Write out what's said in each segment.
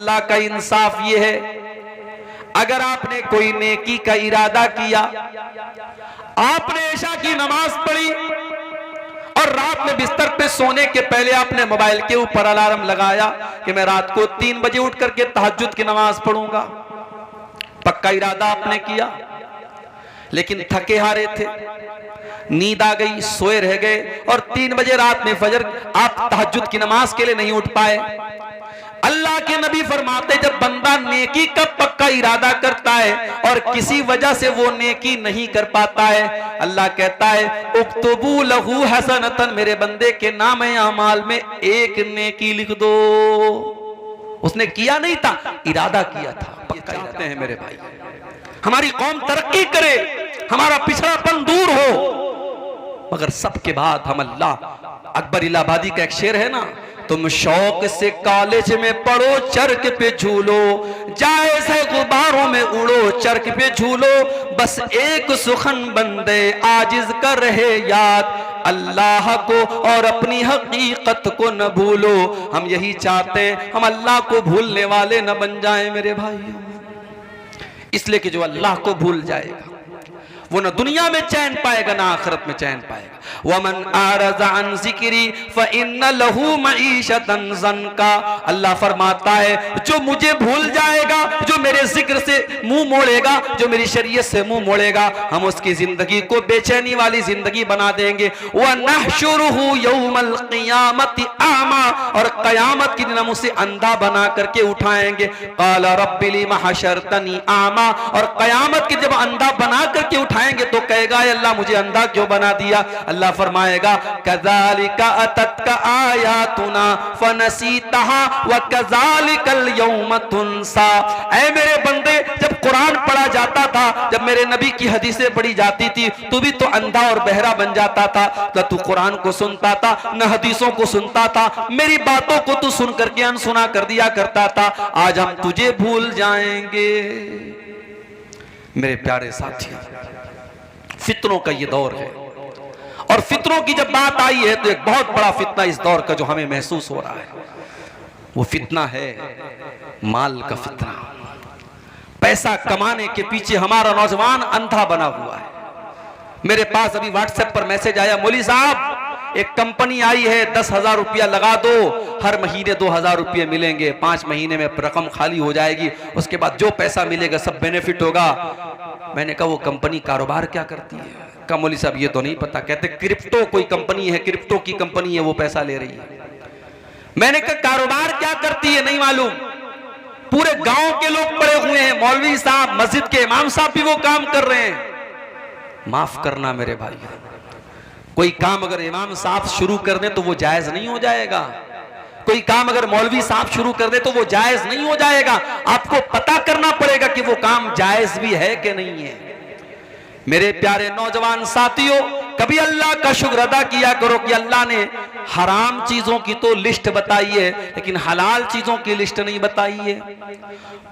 अल्लाह का इंसाफ ये है, अगर आपने कोई नेकी का इरादा किया, आपने ऐशा की नमाज पढ़ी और रात में बिस्तर पे सोने के पहले आपने मोबाइल के ऊपर अलार्म लगाया कि मैं रात को 3 बजे उठ करके तहज्जुद की नमाज पढ़ूंगा, पक्का इरादा आपने किया, लेकिन थके हारे थे, नींद आ गई, सोए रह गए और 3 बजे रात में फजर आप तहज्जुद की नमाज के लिए नहीं उठ पाए। अल्लाह के नबी फरमाते जब बंदा नेकी का पक्का इरादा करता है और किसी वजह से वो नेकी नहीं कर पाता है, अल्लाह कहता है उक्तबू लहू हसनतन, मेरे बंदे के नाम अमाल में एक नेकी लिख दो। उसने किया नहीं था, इरादा किया था। पक्का चाहते हैं मेरे भाई हमारी कौम तरक्की करे, हमारा पिछड़ापन दूर हो, मगर सबके बाद हम अल्लाह अकबर इलाहाबादी का एक शेर है ना, तुम शौक से कॉलेज में पढ़ो, चरक पे झूलो, जायज है गुब्बारों में उड़ो, चरक पे झूलो, बस एक सुखन बंदे आजिज कर रहे याद, अल्लाह को और अपनी हकीकत को न भूलो। हम यही चाहते हैं, हम अल्लाह को भूलने वाले न बन जाएं मेरे भाई, इसलिए कि जो अल्लाह को भूल जाएगा वो न दुनिया में चैन पाएगा ना आखिरत में चैन पाएगा। वमन आरज़ा अन ज़िक्री फ़इन्न लहू मईशतन ज़न्का, अल्लाह फरमाता है जो मुझे भूल जाएगा, जो मेरे जिक्र से मुंह मोड़ेगा, जो मेरी शरीयत से मुंह मोड़ेगा, हम उसकी जिंदगी को बेचैनी वाली जिंदगी बना देंगे। व नहशुरुहु यौमल क़ियामति आमा, और क़यामत के दिन हम उसे अंधा बना करके उठाएंगे। क़ाल रब्बि लिमा हशरतनी आमा, और क़यामत के जब अंधा बना करके उठाएंगे तो कहेगा अल्लाह मुझे अंधा क्यों बना दिया। अल्लाह फरमाएगा कज़ालिका अततका आयातुना फनसीतहा व कज़ालिकल यौम तुनसा, ऐ मेरे बंदे जब कुरान पढ़ा जाता था, जब मेरे नबी की हदीसें पढ़ी जाती थी, तू भी तो अंधा और बहरा बन जाता था, न तू कुरान को सुनता था न हदीसों को सुनता था, मेरी बातों को तू सुन करके अनसुना कर दिया करता था। आज हम तुझे भूल जाएंगे। मेरे प्यारे साथी, फितनों का ये दौर है, और फितनों की जब बात आई है तो एक बहुत बड़ा फितना इस दौर का जो हमें महसूस हो रहा है, वो फितना है माल का फितना। पैसा कमाने के पीछे हमारा नौजवान अंधा बना हुआ है। मेरे पास अभी व्हाट्सएप पर मैसेज आया, मौली साहब एक कंपनी आई है, 10,000 रुपया लगा दो, हर महीने 2,000 रुपये मिलेंगे, 5 महीने में रकम खाली हो जाएगी, उसके बाद जो पैसा मिलेगा सब बेनिफिट होगा। मैंने कहा वो कंपनी कारोबार क्या करती है? कहा मौली साहब ये तो नहीं पता। कहते क्रिप्टो कोई कंपनी है, क्रिप्टो की कंपनी है, वो पैसा ले रही है। मैंने कहा कारोबार क्या करती है? नहीं मालूम। पूरे गांव के लोग पड़े हुए हैं, मौलवी साहब, मस्जिद के इमाम साहब भी वो काम कर रहे हैं। माफ करना मेरे भाई, कोई काम अगर इमाम साहब शुरू कर दे तो वो जायज नहीं हो जाएगा, कोई काम अगर मौलवी साहब शुरू कर दे तो वो जायज नहीं हो जाएगा। आपको पता करना पड़ेगा कि वो काम जायज भी है कि नहीं है। मेरे प्यारे नौजवान साथियों, कभी अल्लाह का शुक्र अदा किया करो कि अल्लाह ने हराम चीजों की तो लिस्ट बताई है, लेकिन हलाल चीजों की लिस्ट नहीं बताई है।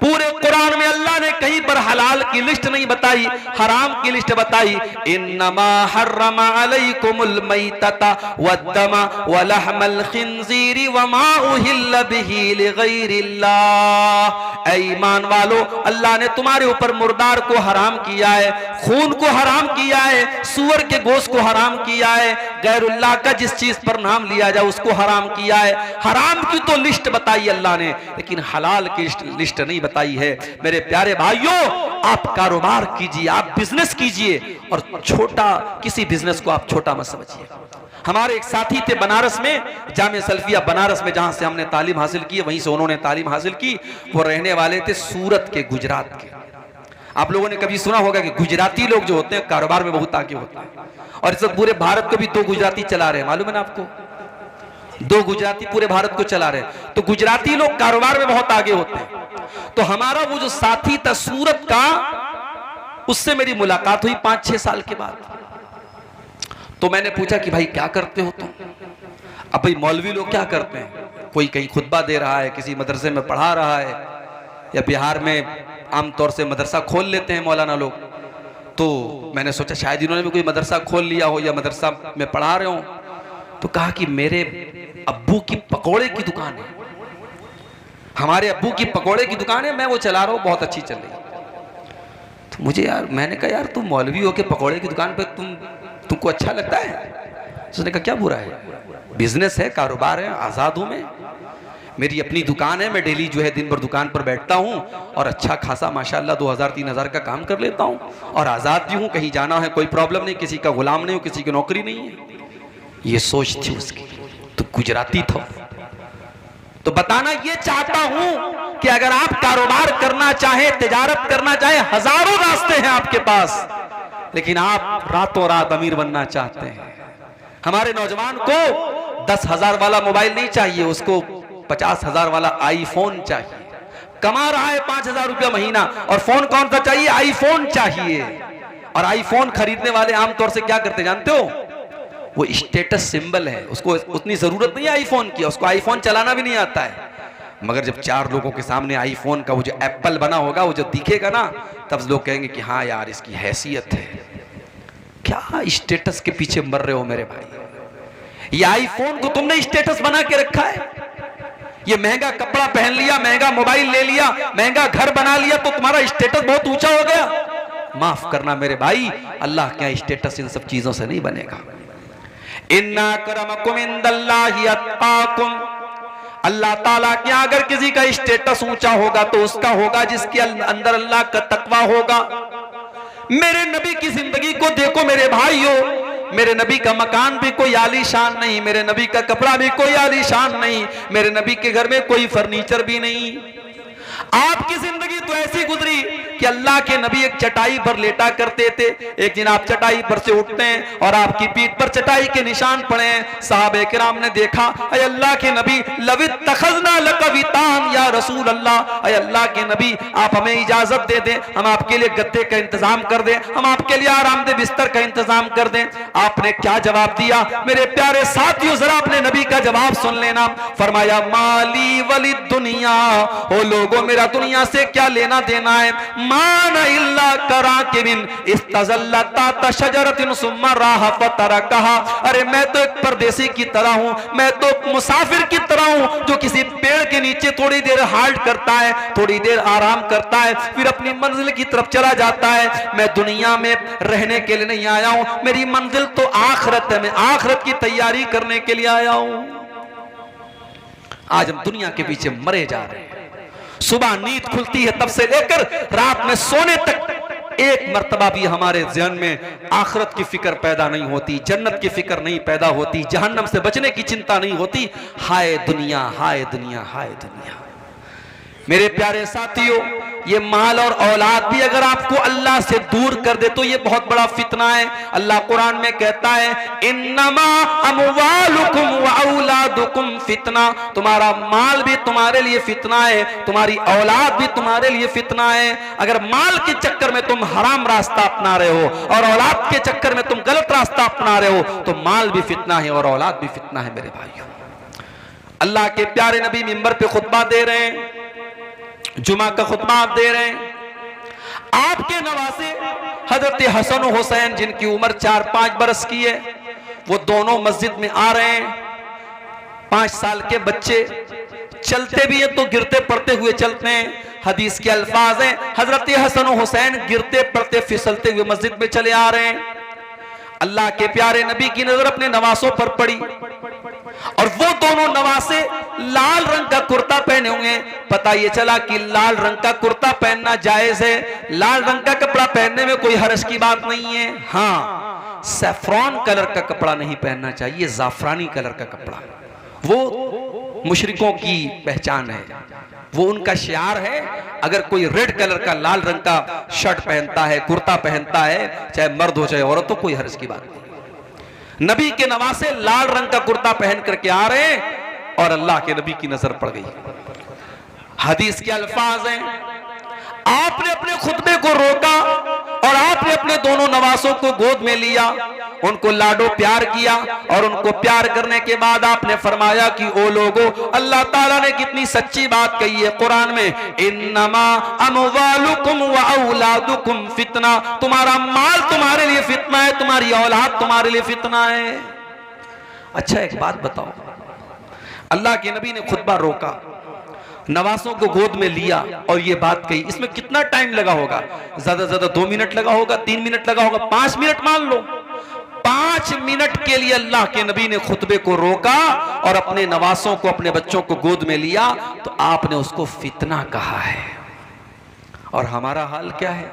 पूरे कुरान में अल्लाह ने कहीं पर हलाल की लिस्ट नहीं बताई, हराम की लिस्ट बताई। इन्नमा हर्रमा अलैकुमुल मैतता वद्दमा वलहमल खिंजीरी वमा उहिल्ल बिही लिगैरिल्लाह। ऐ ईमान वालो, अल्लाह ने तुम्हारे ऊपर मुर्दार को हराम किया है, खून को हराम किया है, सूअर के गोश्त को हराम किया है, गैरुल्लाह का जिस चीज पर नाम लिया जाए उसको हराम किया है। हराम की तो लिस्ट बताई अल्लाह ने, लेकिन हलाल की लिस्ट नहीं बताई है। मेरे प्यारे भाइयों, आप कारोबार कीजिए, आप बिजनेस कीजिए, और छोटा किसी बिजनेस को आप छोटा मत समझिए। हमारे एक साथी थे बनारस में, जामे सल्फिया बनारस में, जहां से हमने तालीम हासिल की, वहीं से उन्होंने तालीम हासिल की। वो रहने वाले थे सूरत के, गुजरात के। आप लोगों ने कभी सुना होगा कि गुजराती लोग जो होते हैं कारोबार में बहुत आगे होते हैं, और इस पूरे भारत को भी 2 गुजराती चला रहे हैं, मालूम है ना आपको? 2 गुजराती पूरे भारत को चला रहे हैं। तो गुजराती लोग कारोबार में बहुत आगे होते हैं। तो हमारा वो जो साथी था सूरत का, उससे मेरी मुलाकात हुई 5-6 साल के बाद। तो मैंने पूछा कि भाई क्या करते हो तुम? अब भाई मौलवी लोग क्या करते हैं, कोई कहीं खुतबा दे रहा है, किसी मदरसे में पढ़ा रहा है, या बिहार में आमतौर से मदरसा खोल लेते हैं मौलाना लोग। तो मैंने सोचा शायद इन्होंने भी कोई मदरसा खोल लिया हो या मदरसा में पढ़ा रहे हो। तो कहा कि मेरे अब्बू की पकोड़े की दुकान है, हमारे अब्बू की पकोड़े की दुकान है, मैं वो चला रहा हूँ, बहुत अच्छी चल रही है। तो मुझे यार, मैंने कहा यार तुम मौलवी हो के पकोड़े की दुकान पे तुमको अच्छा लगता है? तो उसने कहा क्या बुरा है, बिजनेस है, कारोबार है, आज़ाद हूँ मैं, मेरी अपनी दुकान है, मैं डेली जो है दिन भर दुकान पर बैठता हूँ और अच्छा खासा माशाल्लाह 2000-3000 का काम कर लेता हूँ और आज़ाद भी हूँ, कहीं जाना है कोई प्रॉब्लम नहीं, किसी का गुलाम नहीं हूँ, किसी की नौकरी नहीं है। ये सोच थी उसकी। तो गुजराती था। तो बताना ये चाहता हूं कि अगर आप कारोबार करना चाहें, तिजारत करना चाहें, हजारों रास्ते हैं आपके पास, लेकिन आप रातों रात अमीर बनना चाहते हैं। हमारे नौजवान को 10,000 वाला मोबाइल नहीं चाहिए, उसको 50,000 वाला आईफोन चाहिए। कमा रहा है 5,000 रुपया महीना और फोन कौन सा चाहिए? आईफोन चाहिए। और आईफोन खरीदने वाले आमतौर से क्या करते जानते हो? वो स्टेटस सिंबल है, उसको उतनी जरूरत नहीं है आईफोन की, उसको आईफोन चलाना भी नहीं आता है, मगर जब 4 लोगों के सामने आईफोन का वो जो एप्पल बना होगा, वो जो दिखेगा ना, तब लोग कहेंगे कि हाँ यार इसकी हैसियत है। क्या स्टेटस के पीछे मर रहे हो मेरे भाई? ये आईफोन को तुमने स्टेटस बना के रखा है। ये महंगा कपड़ा पहन लिया, महंगा मोबाइल ले लिया, महंगा घर बना लिया, तो तुम्हारा स्टेटस बहुत ऊंचा हो गया। माफ करना मेरे भाई, अल्लाह क्या स्टेटस इन सब चीजों से नहीं बनेगा। इन्ना करमकुम इंदल्लाहि अत्काकुम, अल्लाह ताला क्या अगर किसी का स्टेटस ऊंचा होगा तो उसका होगा जिसके अंदर अल्लाह का तकवा होगा। मेरे नबी की जिंदगी को देखो मेरे भाइयों, मेरे नबी का मकान भी कोई आलीशान नहीं, मेरे नबी का कपड़ा भी कोई आलीशान नहीं, मेरे नबी के घर में कोई फर्नीचर भी नहीं। आपकी जिंदगी तो ऐसी गुजरी कि अल्लाह के नबी एक चटाई पर लेटा करते थे। एक दिन आप चटाई पर से उठते हैं और आपकी पीठ पर चटाई के निशान पड़े हैं। साहबे किराम ने देखा, अय अल्लाह के नबी, लवित तखजना लकवितान या रसूल अल्लाह, अय अल्लाह के नबी आप हमें इजाजत दे दें, हम आपके लिए गद्दे का इंतजाम कर दें, हम आपके लिए आरामदेह बिस्तर का इंतजाम कर दें। आपने क्या जवाब दिया मेरे प्यारे साथियों? जरा अपने नबी का जवाब सुन लेना। फरमाया माली वली दुनिया, ओ लोगों मेरा दुनिया से क्या लेना देना है। माना इल्ला करा के बिन इस्तज़ल्लता तशजरतिन सुम्मा राह फतरकहा, अरे मैं तो एक परदेसी की तरह हूं, मैं तो मुसाफिर की तरह हूं जो किसी पेड़ के नीचे थोड़ी देर हाल्ट करता है, थोड़ी देर आराम करता है, फिर अपनी मंजिल की तरफ चला जाता है। मैं दुनिया में रहने के लिए नहीं आया हूं, मेरी मंजिल तो आखिरत है, मैं आखिरत की तैयारी करने के लिए आया हूं। आज हम दुनिया के पीछे मरे जा रहे हैं। सुबह नींद खुलती है तब से लेकर रात में सोने तक एक मर्तबा भी हमारे ज़हन में आखिरत की फिक्र पैदा नहीं होती, जन्नत की फिक्र नहीं पैदा होती, जहन्नम से बचने की चिंता नहीं होती। हाय दुनिया, हाय दुनिया, हाय दुनिया। मेरे प्यारे साथियों, ये माल और औलाद भी अगर आपको अल्लाह से दूर कर दे तो ये बहुत बड़ा फितना है। अल्लाह कुरान में कहता है इन्नमा अमवालुकुम व औलादुकुम फितना, तुम्हारा माल भी तुम्हारे लिए फितना है, तुम्हारी औलाद भी तुम्हारे लिए फितना है। अगर माल के चक्कर में तुम हराम रास्ता अपना रहे हो और औलाद के चक्कर में तुम गलत रास्ता अपना रहे हो तो माल भी फितना है और औलाद भी फितना है। मेरे भाइयों, अल्लाह के प्यारे नबी मिंबर पे खुतबा दे रहे हैं, जुमा का खुतबा आप दे रहे हैं। आपके नवासे हजरत हसन हुसैन जिनकी उम्र 4-5 बरस की है, वो दोनों मस्जिद में आ रहे हैं। 5 साल के बच्चे चलते भी हैं तो गिरते पड़ते हुए चलते हैं। हदीस के अल्फाज हैं, हजरत हसन हुसैन गिरते पड़ते फिसलते हुए मस्जिद में चले आ रहे हैं। अल्लाह के प्यारे नबी की नजर अपने नवासों पर पड़ी और वो दोनों नवासे लाल रंग का कुर्ता पहने हुए हैं। पता ये चला कि लाल रंग का कुर्ता पहनना जायज है, लाल रंग का कपड़ा पहनने में कोई हर्ज की बात नहीं है। हाँ, सैफ्रॉन कलर का कपड़ा नहीं पहनना चाहिए, जाफरानी कलर का कपड़ा, वो मुशरिकों की पहचान है, वो उनका शियार है। अगर कोई रेड कलर का लाल रंग का शर्ट पहनता है, कुर्ता पहनता है, चाहे मर्द हो चाहे औरत हो, कोई हर्ज की बात नहीं। नबी के नवासे लाल रंग का कुर्ता पहन करके आ रहे हैं और अल्लाह के नबी की नजर पड़ गई। हदीस के अल्फाज हैं, आपने अपने खुतबे को रोका और आपने अपने दोनों नवासों को गोद में लिया, उनको लाडो प्यार किया और उनको प्यार करने के बाद आपने फरमाया कि ओ लोगो, अल्लाह ताला ने कितनी सच्ची बात कही है कुरान में, इन्नमा अमवालुकुम व औलादुकुम फितना, तुम्हारा माल तुम्हारे लिए फितना है, तुम्हारी औलाद तुम्हारे लिए फितना है। अच्छा एक बात बताओ, अल्लाह के नबी ने खुतबा रोका, नवासों को गोद में लिया और ये बात कही। इसमें कितना टाइम लगा होगा? ज्यादा ज्यादा 2 मिनट लगा होगा, 3 मिनट लगा होगा, 5 मिनट मान लो। 5 मिनट के लिए अल्लाह के नबी ने खुतबे को रोका और अपने नवासों को, अपने बच्चों को गोद में लिया, तो आपने उसको फितना कहा है। और हमारा हाल क्या है?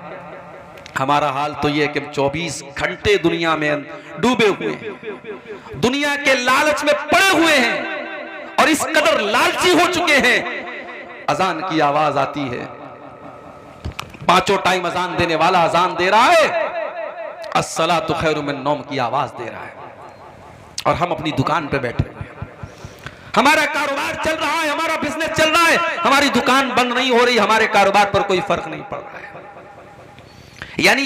हमारा हाल तो यह है कि 24 घंटे दुनिया में डूबे हुए हैं, दुनिया के लालच में पड़े हुए हैं और इस कदर लालची हो चुके हैं। अजान की आवाज आती है, 5 टाइम अजान देने वाला अजान दे रहा है, अस्सलातु खैरुम मिन नौम की आवाज दे रहा है, और हम अपनी दुकान पे बैठे हुए हैं। हमारा कारोबार चल रहा है, हमारा बिजनेस चल रहा है, हमारी दुकान बंद नहीं हो रही, हमारे कारोबार पर कोई फर्क नहीं पड़ रहा है। यानी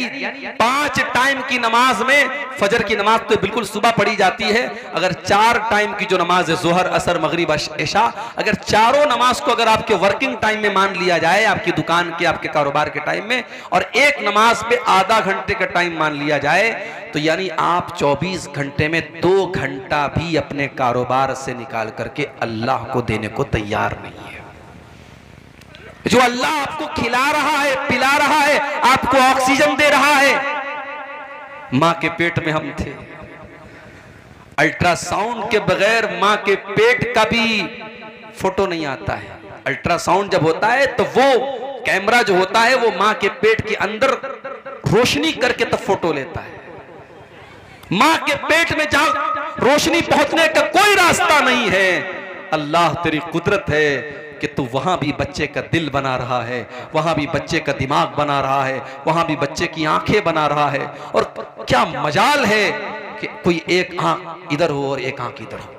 5 टाइम की नमाज में, फजर की नमाज तो बिल्कुल सुबह पढ़ी जाती है, अगर 4 टाइम की जो नमाज है, जोहर, असर, मगरिब, इशा, अगर चारों नमाज को अगर आपके वर्किंग टाइम में मान लिया जाए, आपकी दुकान के, आपके कारोबार के टाइम में, और एक नमाज पे आधा घंटे का टाइम मान लिया जाए, तो यानी आप 24 घंटे में 2 घंटा भी अपने कारोबार से निकाल करके अल्लाह को देने को तैयार नहीं है। जो अल्लाह आपको खिला रहा है, पिला रहा है, आपको ऑक्सीजन दे रहा है। मां के पेट में हम थे, अल्ट्रासाउंड के बगैर मां के पेट का भी फोटो नहीं आता है। अल्ट्रासाउंड जब होता है तो वो कैमरा जो होता है वो मां के पेट के अंदर रोशनी करके तब फोटो लेता है। मां के पेट में जहां रोशनी पहुंचने का कोई रास्ता नहीं है, अल्लाह तेरी कुदरत है कि तू वहां भी बच्चे का दिल बना रहा है, वहां भी बच्चे का दिमाग बना रहा है, वहां भी बच्चे की आंखें बना रहा है। और क्या मजाल है कि कोई एक आंख इधर हो और एक आंख इधर हो,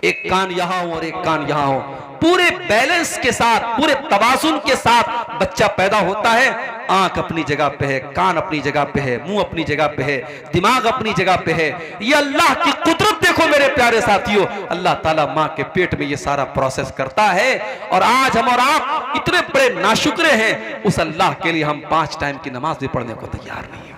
एक कान यहां हो और एक कान यहां हो, पूरे बैलेंस के साथ, पूरे तवाज़ुन के साथ बच्चा पैदा होता है। आंख अपनी जगह पे है, कान अपनी जगह पे है, मुंह अपनी जगह पे है, दिमाग अपनी जगह पे है। ये अल्लाह की कुदरत देखो मेरे प्यारे साथियों, अल्लाह ताला मां के पेट में ये सारा प्रोसेस करता है। और आज हम और आप इतने बड़े नाशुक्रे हैं, उस अल्लाह के लिए हम 5 टाइम की नमाज भी पढ़ने को तैयार नहीं है।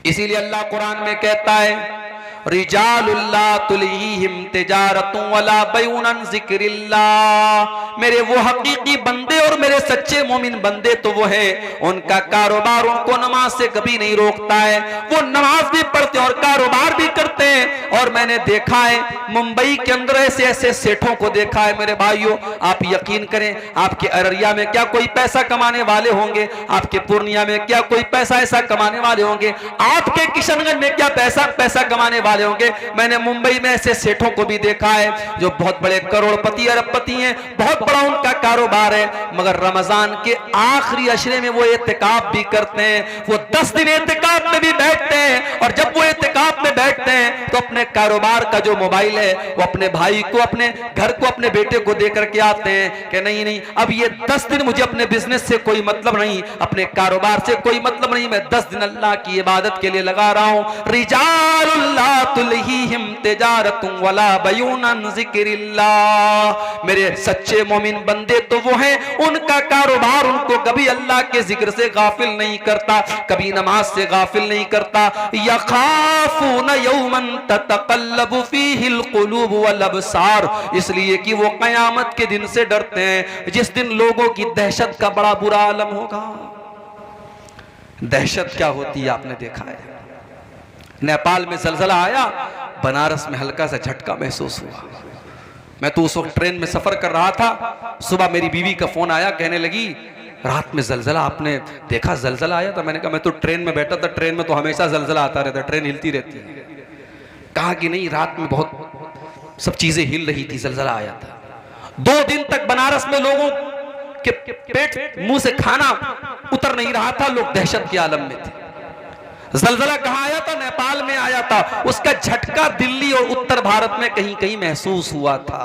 इसीलिए अल्लाह कुरान में कहता है, रिजालुल्ला तुलहीहिम तिजारतुन वला बैउन अन ज़िक्रिल्लाह। मेरे वो हकीकी बंदे और मेरे सच्चे मोमिन बंदे तो वो है, उनका कारोबार उनको नमाज से कभी नहीं रोकता है। वो नमाज भी पढ़ते और कारोबार भी करते हैं। और मैंने देखा है मुंबई के अंदर ऐसे ऐसे सेठों को देखा है मेरे भाइयों, आप यकीन करें, आपके अररिया में क्या कोई पैसा कमाने वाले होंगे, आपके पूर्णिया में क्या कोई पैसा ऐसा कमाने वाले होंगे, आपके किशनगंज में क्या पैसा कमाने वाले होंगे। मैंने मुंबई में ऐसे सेठों को भी देखा है जो बहुत बड़े करोड़पति, अरबपति हैं, बहुत बड़ा उनका कारोबार है, मगर रमजान के आखिरी अशरे में वो एतिकाफ भी करते हैं। वो 10 दिन एतिकाफ में भी बैठते हैं, और जब वो एतिकाफ में बैठते हैं तो अपने कारोबार का जो मोबाइल है वो अपने भाई को, अपने घर को, अपने बेटे को दे करके आते हैं कि नहीं नहीं, अब ये 10 दिन मुझे अपने बिजनेस से कोई मतलब नहीं, अपने कारोबार से कोई मतलब नहीं, मैं 10 दिन अल्लाह की इबादत के लिए लगा रहा हूं। रिजालुल्लाह तुलहीहिम तिजारतुन वला बैउन अन ज़िक्रिल्लाह। मेरे सच्चे मोमिन बंदे तो वो हैं, उनका कारोबार उनको कभी अल्लाह के जिक्र से गाफिल नहीं करता, कभी नमाज से गाफिल नहीं करता। यखाफून यौमन ततक़ल्लबु फ़ीहिल क़ुलूब वल अबसार, इसलिए कि वो क़यामत के दिन से डरते हैं, जिस दिन लोगों की दहशत का बड़ा बुरा आलम होगा। दहशत क्या होती है आपने देखा है। नेपाल में ज़लज़ला आया, बनारस में हल्का सा झटका महसूस हुआ। मैं तो उस वक्त ट्रेन में सफर कर रहा था, सुबह मेरी बीवी का फोन आया, कहने लगी रात में ज़लज़ला आपने देखा, ज़लज़ला आया था। मैंने कहा मैं तो ट्रेन में बैठा था, ट्रेन में तो हमेशा ज़लज़ला आता रहता है, ट्रेन हिलती रहती है। कहा कि नहीं, रात में बहुत सब चीजें हिल रही थी, ज़लज़ला आया था। 2 दिन तक बनारस में लोगों के पेट मुंह से खाना उतर नहीं रहा था, लोग दहशत के आलम में थे। ज़लज़ला कहाँ आया था? नेपाल में आया था। उसका झटका दिल्ली और उत्तर भारत में कहीं कहीं महसूस हुआ था,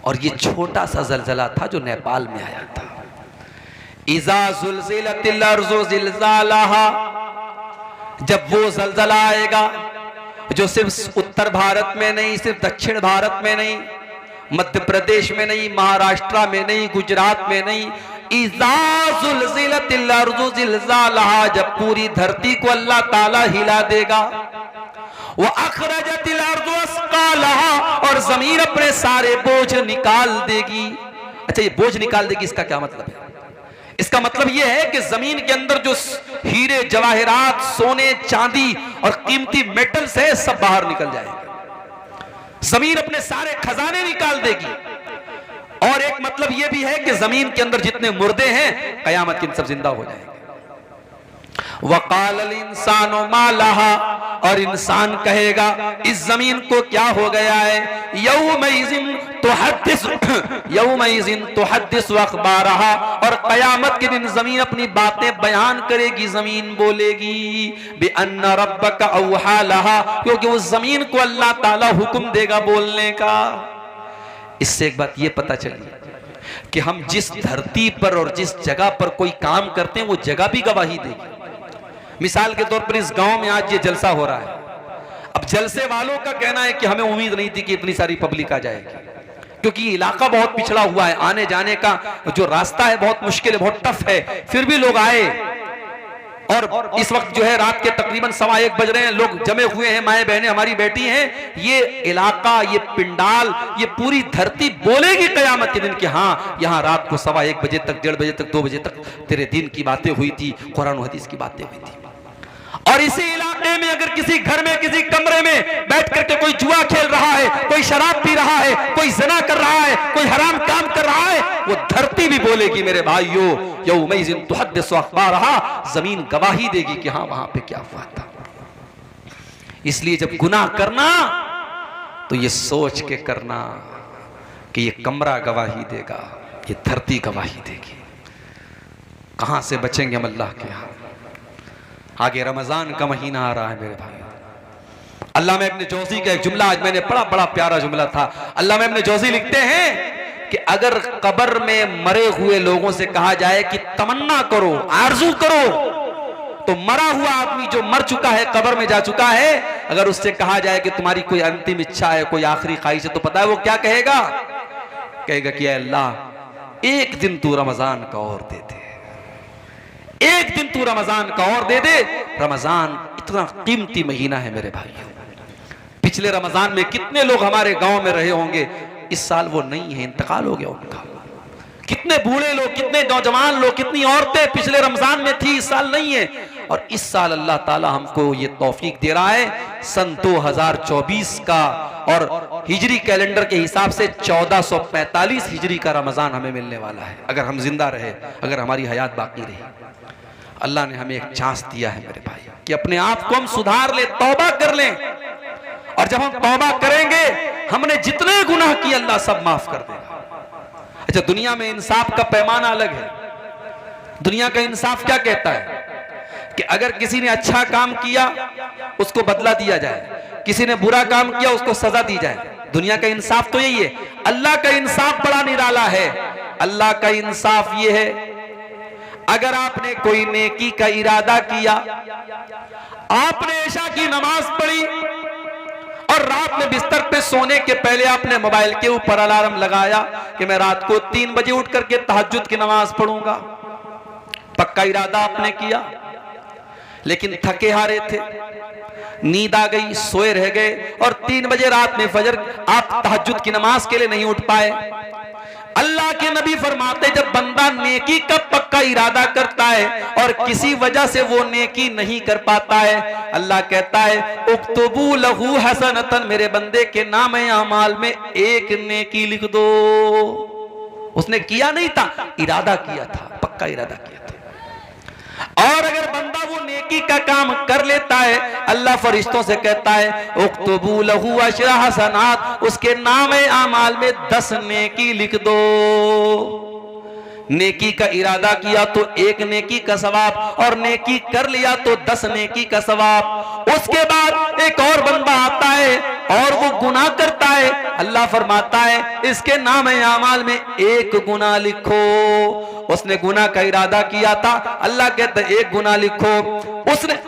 और ये छोटा सा ज़लज़ला था जो नेपाल में आया था। इज़ा ज़ुलज़िलतिल अर्ज़ु ज़िलज़ालहा, जब वो ज़लज़ला आएगा जो सिर्फ उत्तर भारत में नहीं, सिर्फ दक्षिण भारत में नहीं, मध्य प्रदेश में नहीं, महाराष्ट्र में नहीं, गुजरात में नहीं, इज़ा ज़ुलज़िलतिल अर्ज़ु ज़िलज़ालहा, जब पूरी धरती को अल्लाह ताला हिला देगा। वह अखरजतिल अर्दु अस्कालहा, और जमीन अपने सारे बोझ निकाल देगी। अच्छा, ये बोझ निकाल देगी, इसका क्या मतलब है? इसका मतलब यह है कि जमीन के अंदर जो हीरे जवाहरात, सोने चांदी और कीमती मेटल्स है, सब बाहर निकल जाएंगे। जमीन अपने सारे खजाने निकाल देगी। और एक मतलब यह भी है कि जमीन के अंदर जितने मुर्दे हैं, कयामत के दिन सब जिंदा हो जाएंगे। वक़ाल इंसानो मा लहा, और इंसान कहेगा इस जमीन को क्या हो गया है। यौमइज़िन तुहद्दिसु अख़बारहा, और कयामत के दिन जमीन अपनी बातें बयान करेगी, जमीन बोलेगी बिअन्ना रब्बका औहा लहा, क्योंकि उस जमीन को अल्लाह ताला हुक्म देगा बोलने का। इससे एक बात ये पता चली कि हम जिस धरती पर और जिस जगह पर कोई काम करते हैं, वो जगह भी गवाही देगी। मिसाल के तौर पर इस गांव में आज ये जलसा हो रहा है। अब जलसे वालों का कहना है कि हमें उम्मीद नहीं थी कि इतनी सारी पब्लिक आ जाएगी, क्योंकि ये इलाका बहुत पिछड़ा हुआ है, आने जाने का जो रास्ता है बहुत मुश्किल है, बहुत टफ है। फिर भी लोग आए, और इस वक्त जो है रात के तकरीबन 1:15 बज रहे हैं, लोग जमे हुए हैं, माए बहनें हमारी बैठी हैं। ये इलाका, ये पिंडाल, ये पूरी धरती बोलेगी कयामत के दिन कि हाँ, यहाँ रात को 1:15 बजे तक, 1:30 बजे तक, 2 बजे तक तेरे दिन की बातें हुई थी, कुरान हदीस की बातें हुई थी। और इसी इलाके में अगर किसी घर में, किसी कमरे में बैठ करके कोई जुआ खेल रहा है, कोई शराब पी रहा है, कोई ज़िना कर रहा है, कोई हराम काम कर रहा है, वो धरती भी बोलेगी मेरे भाइयों, यौमइज़िन तुहद्दिसु अख़बारहा, जमीन गवाही देगी कि हाँ, वहां पे क्या हुआ था। इसलिए जब गुनाह करना तो ये सोच के करना कि ये कमरा गवाही देगा, ये धरती गवाही देगी। कहां से बचेंगे हम अल्लाह के यहाँ। आगे रमजान का महीना आ रहा है मेरे भाई। अल्लामा इब्न जौज़ी का एक जुमला आज मैंने पढ़ा, बड़ा प्यारा जुमला था। अल्लामा इब्न जौज़ी लिखते हैं कि अगर कब्र में मरे हुए लोगों से कहा जाए कि तमन्ना करो, आरजू करो, तो मरा हुआ आदमी जो मर चुका है, कब्र में जा चुका है, अगर उससे कहा जाए कि तुम्हारी कोई अंतिम इच्छा है, कोई आखिरी ख्वाहिश है, तो पता है वो क्या कहेगा? कहेगा कि अल्लाह एक दिन तू रमजान का और दे दे, एक दिन तू रमजान का और दे दे। रमजान इतना कीमती महीना है मेरे भाइयों। पिछले रमजान में कितने लोग हमारे गांव में रहे होंगे, इस साल वो नहीं है, इंतकाल हो गया उनका। कितने बूढ़े लोग, कितने नौजवान लोग, कितनी औरतें पिछले रमजान में थी, इस साल नहीं है। और इस साल अल्लाह ताला हमको ये तौफीक दे रहा है, सन 2024 का और हिजरी कैलेंडर के हिसाब से 1445 हिजरी का रमजान हमें मिलने वाला है, अगर हम जिंदा रहे, अगर हमारी हयात बाकी रही। अल्लाह ने हमें एक चांस दिया है मेरे भाई कि अपने आप को हम सुधार ले, तौबा कर लें। और जब हम तौबा करेंगे, हमने जितने गुनाह किए अल्लाह सब माफ कर देगा। अच्छा, दुनिया में इंसाफ का पैमाना अलग है। दुनिया का इंसाफ क्या कहता है कि अगर किसी ने अच्छा काम किया उसको बदला दिया जाए, किसी ने बुरा काम किया उसको सजा दी जाए। दुनिया का इंसाफ तो यही है। अल्लाह का इंसाफ बड़ा निराला है। अल्लाह का इंसाफ ये है, अगर आपने कोई नेकी का इरादा किया, आपने इशा की नमाज पढ़ी और रात में बिस्तर पे सोने के पहले आपने मोबाइल के ऊपर अलार्म लगाया कि मैं रात को 3 बजे उठ करके तहज्जुद की नमाज पढ़ूंगा, पक्का इरादा आपने किया, लेकिन थके हारे थे, नींद आ गई, सोए रह गए और 3 बजे रात में फजर आप तहज्जुद की नमाज के लिए नहीं उठ पाए। अल्लाह के नबी फरमाते, जब बंदा नेकी का पक्का इरादा करता है और किसी वजह से वो नेकी नहीं कर पाता है, अल्लाह कहता है उक्तुबू लहू हसनतन, मेरे बंदे के नाम अमाल में एक नेकी लिख दो। उसने किया नहीं था, इरादा किया था, पक्का इरादा किया था। और अगर बंदा वो नेकी का काम कर लेता है, अल्लाह फरिश्तों से कहता है उक्तुबू लहू अशरा हसनात, उसके नाम आमाल में 10 नेकी लिख दो। नेकी का इरादा किया तो 1 नेकी का सवाब, और नेकी कर लिया तो 10 नेकी का सवाब। उसके बाद एक और बंदा आता है और वो गुनाह करता है, अल्लाह फरमाता है इसके नाम आमाल में 1 गुनाह लिखो। उसने गुनाह का इरादा किया था, अल्लाह कहता है 1 गुनाह लिखो।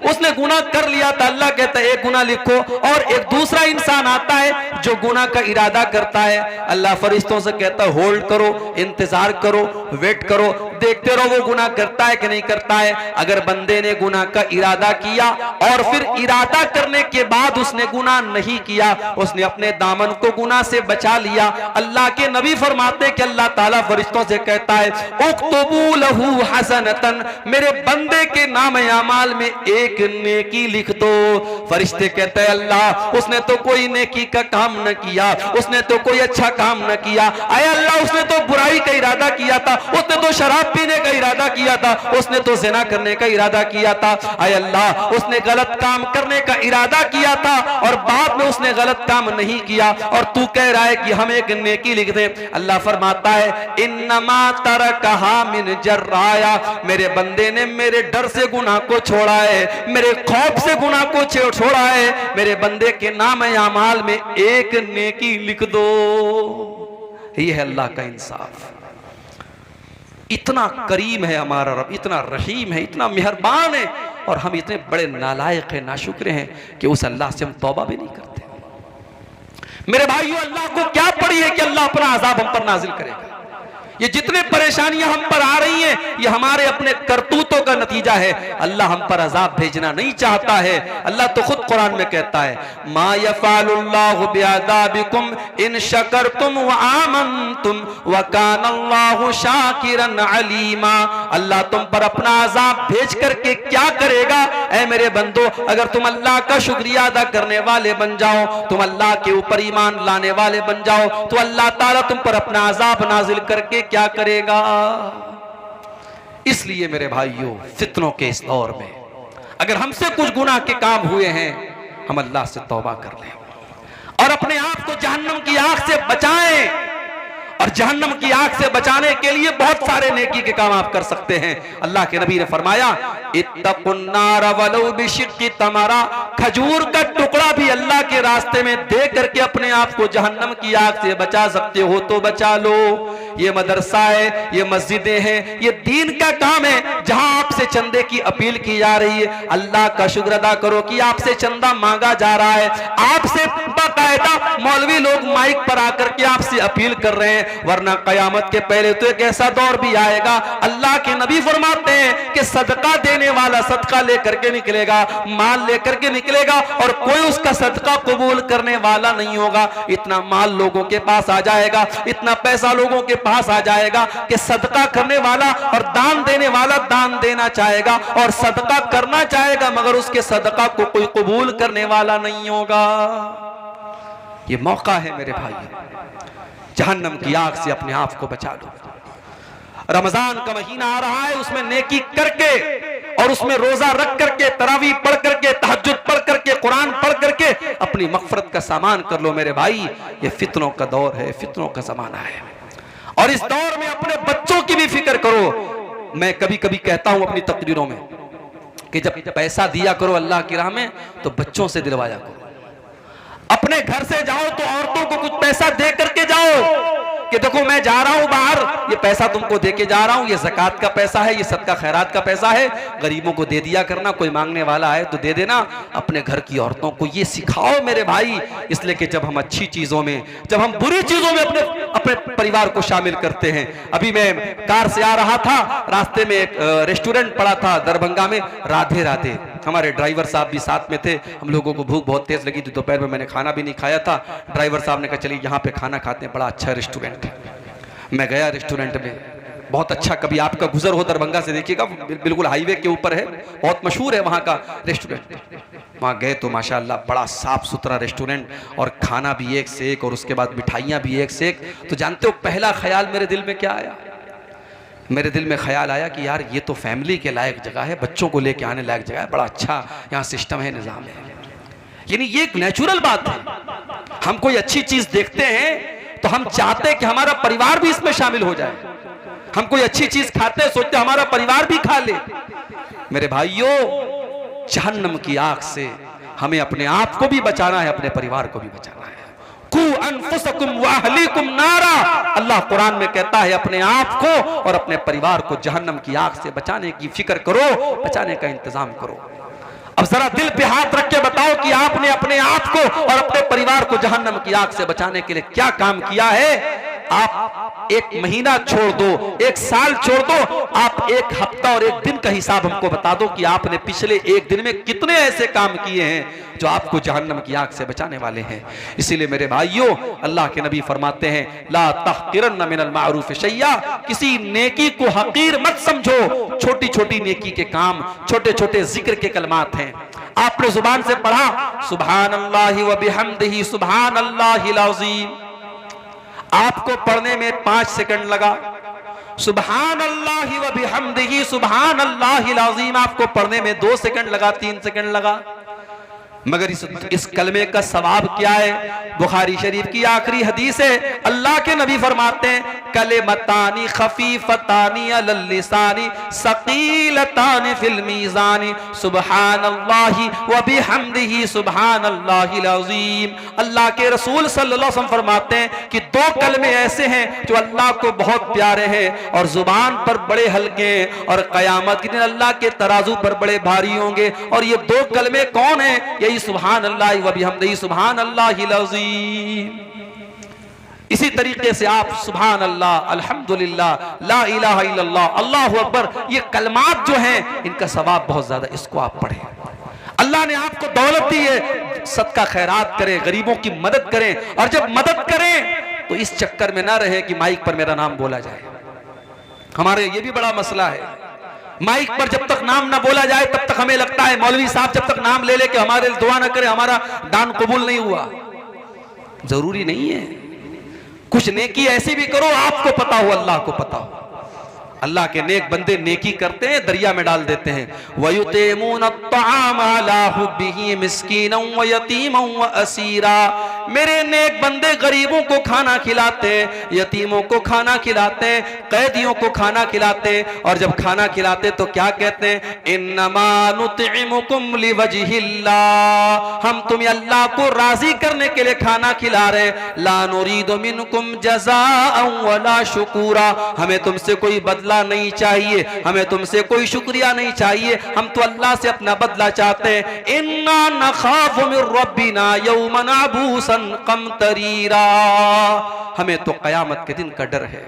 उसने गुनाह कर लिया था, अल्लाह कहता है 1 गुनाह लिखो। और एक दूसरा इंसान आता है जो गुनाह का इरादा करता है, अल्लाह फरिश्तों से कहता है होल्ड करो, इंतजार करो, वेट करो, देखते रहो वो गुनाह करता है कि नहीं करता है। अगर बंदे ने गुनाह का इरादा किया और फिर इरादा करने के बाद उसने गुनाह नहीं किया, उसने अपने दामन को गुनाह से बचा लिया, अल्लाह के नबी फरमाते हैं कि अल्लाह ताला फरिश्तों से कहता है उक्तबू लहू हसनतन, मेरे बंदे के नाम अमाल में एक नेकी लिख दो। फरिश्ते कहते हैं अल्लाह उसने तो कोई नेकी का काम न किया, उसने तो कोई अच्छा काम न किया, अय अल्लाह उसने तो बुराई का इरादा किया था, उसने तो शराब पीने का इरादा किया था, उसने तो ज़िना करने का इरादा किया था, अय अल्लाह उसने गलत काम करने का इरादा किया था और बाद में उसने गलत काम नहीं किया और तू कह रहा है कि हम एक नेकी लिख दें। अल्लाह फरमाता है इन्नमा तरकहा मिन जर्राया, मेरे बंदे ने मेरे डर से गुनाह को छोड़ा है, मेरे खौफ से गुनाह को छोड़ा है, मेरे बंदे के नाम अमाल में एक नेकी लिख दो। ये है अल्लाह का इंसाफ। इतना करीम है हमारा रब, इतना रहीम है, इतना मेहरबान है और हम इतने बड़े नालायक हैं, नाशुक्र हैं कि उस अल्लाह से हम तौबा भी नहीं करते। मेरे भाइयों, अल्लाह को क्या पड़ी है कि अल्लाह अपना अजाब हम पर नाजिल करेगा। ये जितने परेशानियां हम पर आ रही हैं ये हमारे अपने करतूतों का नतीजा है। अल्लाह हम पर अजाब भेजना नहीं चाहता है। अल्लाह तो खुद कुरान में कहता है मा यफ़अलुल्लाहु बिअज़ाबिकुम इन शकरतुम व आमनतुम व कानल्लाहु शाकिरन अलीमा। अल्लाह तुम पर अपना अजाब भेज करके क्या करेगा? ऐ मेरे बंदो, अगर तुम अल्लाह का शुक्रिया अदा करने वाले बन जाओ, तुम अल्लाह के ऊपर ईमान लाने वाले बन जाओ, तो अल्लाह ताला तुम पर अपना अजाब नाजिल करके क्या करेगा। इसलिए मेरे भाइयों, फितनों के इस दौर में अगर हमसे कुछ गुनाह के काम हुए हैं, हम अल्लाह से तौबा कर लें और अपने आप को जहन्नम की आग से बचाएं। और जहन्नम की आग से बचाने के लिए बहुत सारे नेकी के काम आप कर सकते हैं। अल्लाह के नबी ने फरमाया इत्तकुन्नार वलौ बिशिक्की तमरा, खजूर का टुकड़ा भी अल्लाह के रास्ते में दे करके अपने आप को जहन्नम की आग से बचा सकते हो तो बचा लो। ये मदरसा है, ये मस्जिदें हैं, ये दीन का काम है जहां आपसे चंदे की अपील की जा रही है। अल्लाह का शुक्र अदा करो कि आपसे चंदा मांगा जा रहा है, आपसे बाकायदा मौलवी लोग माइक पर आकर के आपसे अपील कर रहे हैं। वरना कयामत के पहले तो एक ऐसा दौर भी आएगा, अल्लाह के नबी फरमाते हैं कि सदका देने वाला सदका लेकर के निकलेगा, माल लेकर के निकलेगा और कोई उसका सदका कबूल करने वाला नहीं होगा। इतना माल लोगों के पास आ जाएगा, इतना पैसा लोगों के पास आ जाएगा कि सदका करने वाला और दान देने वाला दान देना चाहेगा और सदका करना चाहेगा, मगर उसके सदका को कोई कबूल करने वाला नहीं होगा। ये मौका है मेरे भाई, जहन्नम की आग से अपने आप को बचा लो। रमजान का महीना आ रहा है, उसमें नेकी करके और उसमें रोजा रख करके, तरावी पढ़ करके, तहज्जुद पढ़ करके, कुरान पढ़ करके अपनी मगफरत का सामान कर लो मेरे भाई। ये फितनों का दौर है, फितनों का जमाना है और इस दौर में अपने बच्चों की भी फिक्र करो। मैं कभी कभी कहता हूं अपनी तकरीरों में कि जब पैसा दिया करो अल्लाह की राह में तो बच्चों से दिलवाया करो। अपने घर से जाओ तो औरतों को कुछ पैसा दे करके जाओ कि देखो मैं जा रहा हूं बाहर, ये पैसा तुमको दे के जा रहा हूं, ये ज़कात का पैसा है, ये सदका खैरात का पैसा है, गरीबों को दे दिया करना, कोई मांगने वाला है तो दे देना। अपने घर की औरतों को ये सिखाओ मेरे भाई, इसलिए कि जब हम अच्छी चीज़ों में, जब हम बुरी चीज़ों में अपने परिवार को शामिल करते हैं। अभी मैं कार से आ रहा था, रास्ते में एक रेस्टोरेंट पड़ा था दरभंगा में, राधे राधे। हमारे ड्राइवर साहब भी साथ में थे। हम लोगों को भूख बहुत तेज लगी थी, दोपहर में मैंने खाना भी नहीं खाया था। ड्राइवर साहब ने कहा चलिए यहाँ पे खाना खाते हैं, बड़ा अच्छा रेस्टोरेंट है। मैं गया रेस्टोरेंट में, बहुत अच्छा, कभी आपका गुजर हो दरभंगा से देखिएगा, बिल्कुल हाईवे के ऊपर है, बहुत मशहूर है वहाँ का रेस्टोरेंट। वहाँ गए तो माशाल्लाह बड़ा साफ सुथरा रेस्टोरेंट और खाना भी एक से एक और उसके बाद मिठाइयाँ भी एक से एक। तो जानते हो पहला ख्याल मेरे दिल में क्या आया? मेरे दिल में ख्याल आया कि यार ये तो फैमिली के लायक जगह है, बच्चों को लेके आने लायक जगह है, बड़ा अच्छा यहाँ सिस्टम है, निज़ाम है। यानी ये एक नेचुरल बात है। हम कोई अच्छी चीज देखते हैं तो हम चाहते हैं कि हमारा परिवार भी इसमें शामिल हो जाए। हम कोई अच्छी चीज खाते हैं, सोचते हैं हमारा परिवार भी खा ले। मेरे भाइयों, जहन्नम की आग से हमें अपने आप को भी बचाना है, अपने परिवार को भी बचाना है। कू अनफुसकुम व अहलीकुम नारा, अल्लाह कुरान में कहता है अपने आप को और अपने परिवार को जहन्नम की आग से बचाने की फिक्र करो, बचाने का इंतजाम करो। अब जरा दिल पे हाथ रख के बताओ कि आपने अपने आप को और अपने परिवार को जहन्नम की आग से बचाने के लिए क्या काम किया है। आप एक महीना छोड़ दो, एक साल छोड़ दो, आप एक हफ्ता और एक दिन का हिसाब हमको बता दो कि आपने पिछले एक दिन में कितने ऐसे काम किए हैं जो आपको जहन्नम की आग से बचाने वाले हैं। इसीलिए मेरे भाइयों, अल्लाह के नबी फरमाते हैं, ला तहकिरन्न मिनल मारूफ शैया, किसी नेकी को हकीर मत समझो। छोटी छोटी नेकी के काम, छोटे छोटे जिक्र के कलमात हैं। आपने जुबान से पढ़ा सुभानअल्लाहि व बिहम्दिही सुभानअल्लाहिल अज़ीम, आपको पढ़ने में 5 सेकंड लगा। सुभानअल्लाहि व बिहम्दिही सुभानअल्लाहिल अज़ीम आपको पढ़ने में 2 सेकंड लगा, 3 सेकंड लगा। मगर इस कलमे का सवाब क्या है? बुखारी शरीफ की आखिरी हदीस है, अल्लाह के नबी फरमाते हैं, कलिमतानी खफीफतानी अलल लिसानी सकीलतानी फिल मीज़ानी सुब्हानल्लाहि व बिहम्दिही सुब्हानल्लाहिल अज़ीम। अल्लाह के रसूल सल्लल्लाहु अलैहि वसल्लम फरमाते हैं कि 2 कलमे ऐसे हैं जो अल्लाह को बहुत प्यारे हैं और जुबान पर बड़े हल्के हैं और क़यामत के दिन अल्लाह के तराजू पर बड़े भारी होंगे। और ये 2 कलमे कौन है? यही सुभान अल्लाह व बिहम्दिही सुभान अल्लाहिल अज़ीम। इसी तरीके से आप सुभान अल्लाह, अल्हम्दुलिल्लाह, ला इलाहा इल्लल्लाह, अल्लाहु अकबर, ये कलमात जो हैं इनका सवाब बहुत ज्यादा, इसको आप पढ़ें। अल्लाह ने आपको दौलत दी है, सदका खैरात करें, गरीबों की मदद करें। और जब मदद करें तो इस चक्कर में ना रहे कि माइक पर मेरा नाम बोला जाए। हमारे ये भी बड़ा मसला है, माइक पर जब तक नाम ना बोला जाए तब तक हमें लगता है मौलवी साहब जब तक नाम ले के हमारे लिए दुआ ना करे हमारा दान कबूल नहीं हुआ। जरूरी नहीं है, कुछ नेकी ऐसी भी करो आपको पता हो, अल्लाह को पता हो। अल्लाह के नेक बंदे नेकी करते हैं, दरिया में डाल देते हैं। वयुतिमून अत्तआम अला हुब्बिही मिस्कीनन व यतीमन व असीरा, मेरे नेक बंदे गरीबों को खाना खिलाते हैं, यतीमों को खाना खिलाते हैं, कैदियों को खाना खिलाते हैं। और जब खाना खिलाते तो क्या कहते हैं? इन्नमा नुतिमुकुम लिवजहिल्लाह, हम तुम्हें अल्लाह को राजी करने के लिए खाना खिला रहे हैं। ला नुरीदु मिनकुम जज़ाअन वला शुकूरा, हमें तुमसे कोई बदला नहीं चाहिए, हमें तुमसे कोई शुक्रिया नहीं चाहिए, हम तो अल्लाह से अपना बदला चाहते हैं। इन्ना नखाफु मिर रब्बिना यौमन अबूसन कमतरीरा, हमें तो कयामत के दिन का डर है।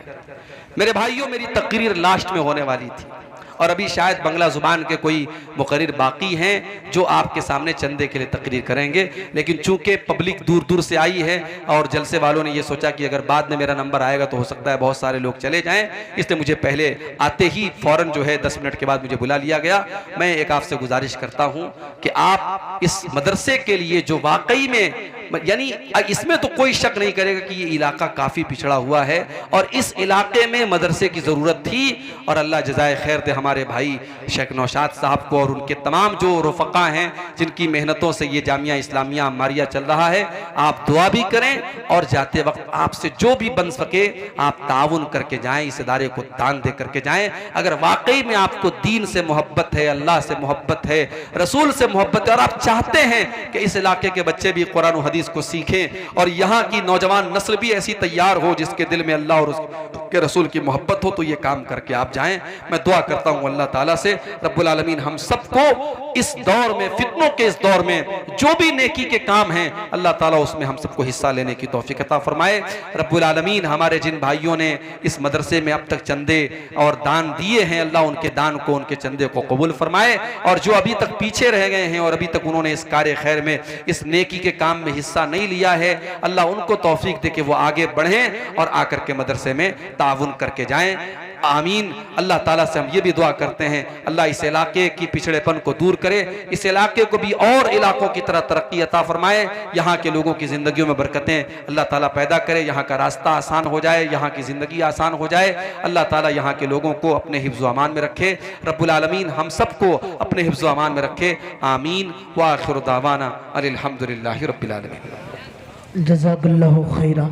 मेरे भाइयों, मेरी तकरीर लास्ट में होने वाली थी और अभी शायद बंगला जुबान के कोई मुकर्रिर बाकी हैं जो आपके सामने चंदे के लिए तकरीर करेंगे। लेकिन चूंकि पब्लिक दूर दूर से आई है और जलसे वालों ने ये सोचा कि अगर बाद में मेरा नंबर आएगा तो हो सकता है बहुत सारे लोग चले जाएं, इसलिए मुझे पहले आते ही फौरन जो है 10 मिनट के बाद मुझे बुला लिया गया। मैं एक आपसे गुजारिश करता हूं कि आप इस मदरसे के लिए जो वाकई में, यानी इसमें तो कोई शक नहीं करेगा कि ये इलाका काफ़ी पिछड़ा हुआ है और इस इलाके में मदरसे की ज़रूरत थी। और अल्लाह जज़ाए खैर दे हमारे भाई शेख नौशाद साहब को और उनके तमाम जो रुफ़क़ा हैं जिनकी मेहनतों से ये जामिया इस्लामिया अम्मारिया चल रहा है। आप दुआ भी करें और जाते वक्त आपसे जो भी बन सके आप ताउन करके जाएं, इस इदारे को दान दे करके जाएं। अगर वाकई में आपको दीन से मोहब्बत है, अल्लाह से मोहब्बत है, रसूल से मोहब्बत है और आप चाहते हैं कि इस इलाके के बच्चे भी कुरान और हदीस को सीखें और यहाँ की नौजवान नस्ल भी ऐसी तैयार हो जिसके दिल में अल्लाह और उसके रसूल की मोहब्बत हो, तो ये काम करके आप जाएं। मैं दुआ करता हूँ अल्लाह ताला से रब्बुल आलमीन हम सबको इस दौर में, फितनों के इस दौर में जो भी नेकी के काम हैं अल्लाह ताला उसमें हम सबको हिस्सा लेने की तौफीक अता फरमाए। रब्बुल आलमीन हमारे जिन भाइयों ने इस मदरसे में अब तक चंदे और दान दिए हैं, अल्लाह उनके दान को, उनके चंदे को कबूल फरमाए। और जो अभी तक पीछे रह गए हैं और अभी तक उन्होंने इस कार्य खैर में, इस नेकी के काम में हिस्सा नहीं लिया है, अल्लाह उनको तौफीक दे कि वो आगे बढ़ें और आकर के मदरसे में ताउन करके जाएं। आमीन। अल्लाह ताला से हम ये भी दुआ करते हैं अल्लाह इस इलाके की पिछड़ेपन को दूर करे, इस इलाके को भी और इलाकों की तरह तरक्की अता फरमाए, यहाँ के लोगों की ज़िंदगियों में बरकतें अल्लाह ताला पैदा करे, यहाँ का रास्ता आसान हो जाए, यहाँ की ज़िंदगी आसान हो जाए। अल्लाह ताला यहाँ के लोगों को अपने हिफ्ज़ व अमान में रखे, रब्बुल आलमीन हम सबको अपने हिफ्ज़ व अमान में रखे। आमीन व आखिर दावाना अल्हम्दुलिल्लाहि रब्बिल आलमीन। जज़ाकल्लाहु खैरा।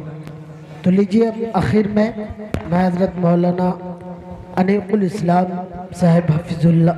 तो लीजिए अब आखिर में मैं हज़रत मौलाना अनीकुल इस्लाम साहिब हफिजुल्लाह